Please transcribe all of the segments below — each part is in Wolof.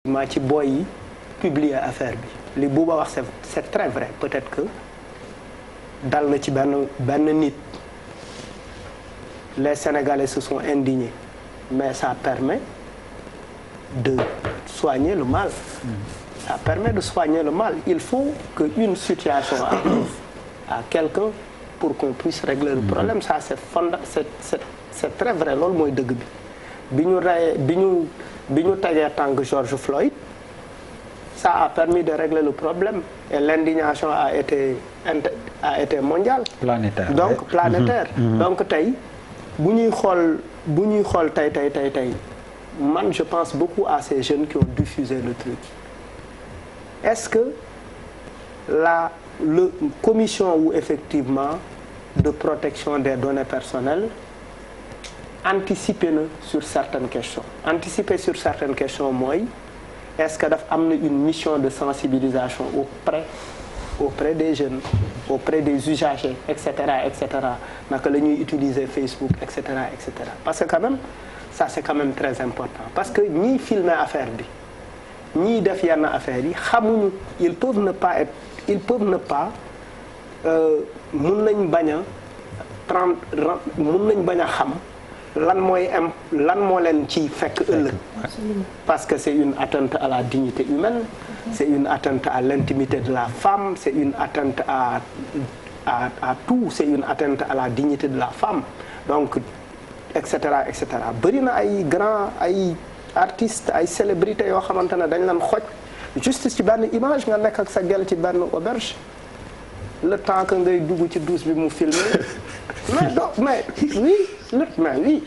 maa ci boy yi publier affaire bi li Bouba wax c'est très vrai peut-être que dal na ci benn nit les Sénégalais se sont indignés mais ça permet de soigner le mal. Ça permet de soigner le mal. Il faut qu'une situation arrive à quelqu'un pour qu'on puisse régler le problème. Ça c'est très vrai loolu mooy dëgg bi bi ñu tajee tànk George Floyd ça a permis de régler le problème et l'indignation a été mondiale. Planétaire. Donc planétaire. Donc tey bu ñuy xool tey man je pense beaucoup à ces jeunes qui ont diffusé le truc. Est-ce que la commission ou effectivement de protection des données personnelles anticiper na sur certaines questions anticiper sur certaines questions mooy est-ce que daf am na une mission de sensibilisation auprès des jeunes auprès des usagers etc naka la ñuy utiliser Facebook etc parce que quand même ça c'est quand même très important parce que ñiy filmer affaire bi ñiy def yenn affaires yi xamuñu ils peuvent ne pas mun nañ bañ a xam lan moo leen ci fekk ëllëg parce que c'est une atteinte à la dignité humaine c'est une atteinte à l'intimité de la femme c'est une atteinte à tout c'est une atteinte à la dignité de la femme donc etc bëri na ay artistes ay célébrités yoo xamante ne dañ leen xoj juste ci benn image nga nekk ak sa gel ci benn auberge le temps que ngay dugg ci douche bi mu filmer mais oui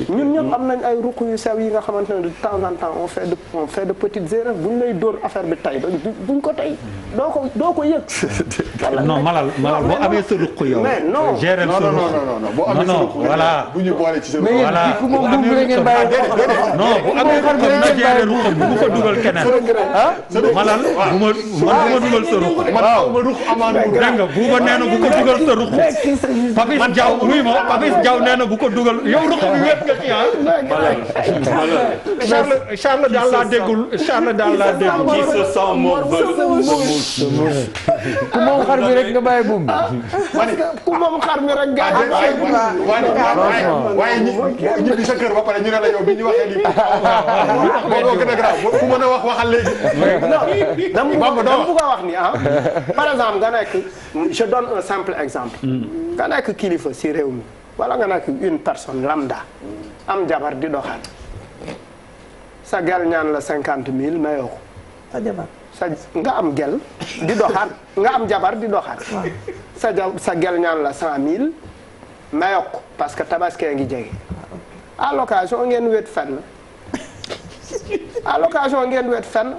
ñun ñëpp am nañ ay ruq yu sew yi nga xamante ne de temps en temps on fait de petites erreurs bu ñu lay dóor affaire bi tey buñ ko tey doo ko yëg. non malal boo amee sa ruq yow. mais non gérer sa ruq non boo amee sa ruq voilà bu ñu boole ci sa ruq. voilà bu amee ruq na gérer ruqam bu ko dugal keneen. malal bu ma dugal sa ruq. waaw ma ruq amaan dégg nga bu ma nee na bu ko dugal sa ruq. Papis Diaw oui ma Papis Diaw nee na bu ko dugal yow ruq bi wéet nga ci Charles daal laa déggul qui se sent morveux ku moom xar mi rek nga bàyyi buum bi. ku moom xar mi rek nga waaye ñi di sa kër ba pare ñu ne la yow bi ñu waxee lii boo gën a grave ku mën a waxal léegi. dama bëgg a wax ni par exemple nga nekk je donne un simple exemple nga nekk kilifa si réew mi wala nga nekk une personne lambda am jabar di doxal sa gel ñaan la 50 000 mayoo ko sa jabar nga am gel di doxal nga am jabar di doxal sa gel ñaan la 100 000 mayoo ko parce que tabaskee ngi jege à l'occasion ngeen wet fenn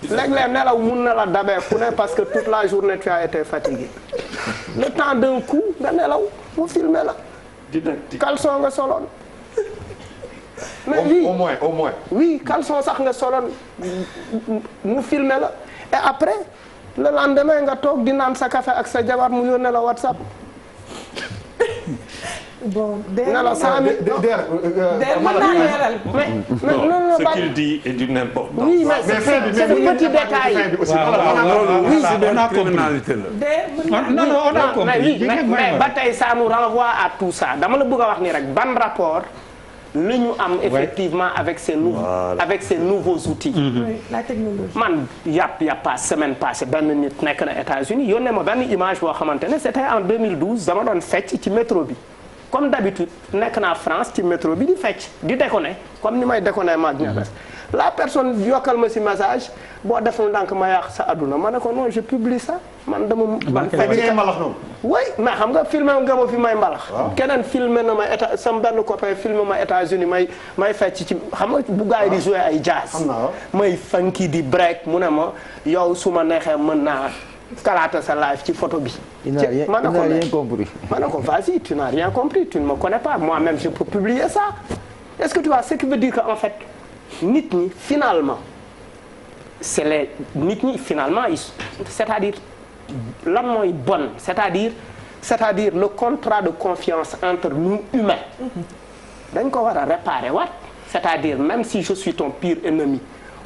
léeg-léeg nelaw mun na la dabee ku ne parce que toute la journée tu as été fatigué le temps d'un coup nga nelaw mu filmer la caleçon nga soloon mais oui au moins oui caleçon sax nga soloon mu filmer la et après le lendemain nga toog di naan sa café ak sa jabar mu yónnee la WhatsApp bon ne la 100 000 ce qu'il dit est d'une importance. oui mais c'est de petits détails. oui c'est de la criminalité la. non on a compris mais ba tey ça nous renvoie à tout ça dama la bëgg a wax ni rek ban rapport la ñu am effectivement avec ces nouveaux outils. la technologie. man y a pas semaine passée benn nit nekk na États-Unis yónnee ma benn image boo xamante ne c'était en 2012 dama doon fecc ci métro bi. comme d'habitude nekk naa France ci métro bi di fecc di déconner comme ni may déconner mag ña la personne yokkal ma ci message boo deful ndànk ma yàq sa adduna ma ne ko non je publie ça man dama man fekk ngay mbalax noonu oui mais xam nga filmé nga ma fi may mbalax keneen filmé na ma état sama benn copain filmé ma États-Unis may fecc ci xam nga bu gars yi di jouer ay jazz may funky di break mu ne ma yow su ma neexee mën naa kalaata sa live ci photo bi. Il n'a rien compris. ma ne ko vas-y tu n'as rien compris tu ne me connais pas moi-même je peux publier ça est-ce que tu vois ce qui veut dire que en fait nit ñi finalement c'est nit ñi finalement c'est-à-dire lan mooy bon c'est-à-dire le contrat de confiance entre nous humains dañ ko war a réparer waat c'est-à-dire même si je suis ton pire ennemi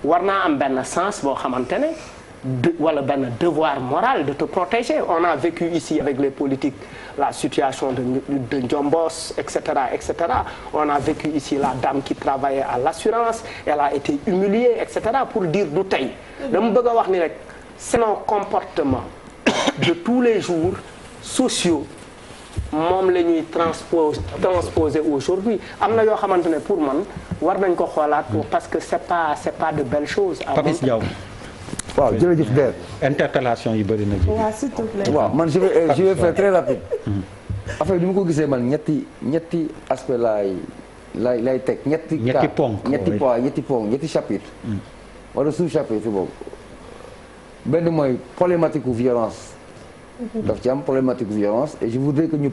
war naa am benn sens boo xamante ne wala benn devoir moral de te protéger. On a vécu ici avec les politiques la situation de Ndiombos, etc., etc. On a vécu ici la dame qui travaillait à l'assurance, elle a été humiliée, etc. pour dire du tey dama bëgg a wax ni rek c'est nos comportements de tous les jours sociaux moom la ñuy transposer aujourd'hui. Am na yoo xamante ne pour man war nañ ko xoolaat parce que c'est pas de belles choses. Papis Diaw. waaw jërëjëf Der. interpellation yi bëri na ji. waaw s'il te plaît. waaw man je vais faire très rapide. affaire bi ni ma ko gisee man ñetti aspect lay teg ñetti ponk ñetti chapitre wala sous-chapitre boobu benn mooy problématique ou violence. daf ci am problématique ou violence et je voudrais que ñu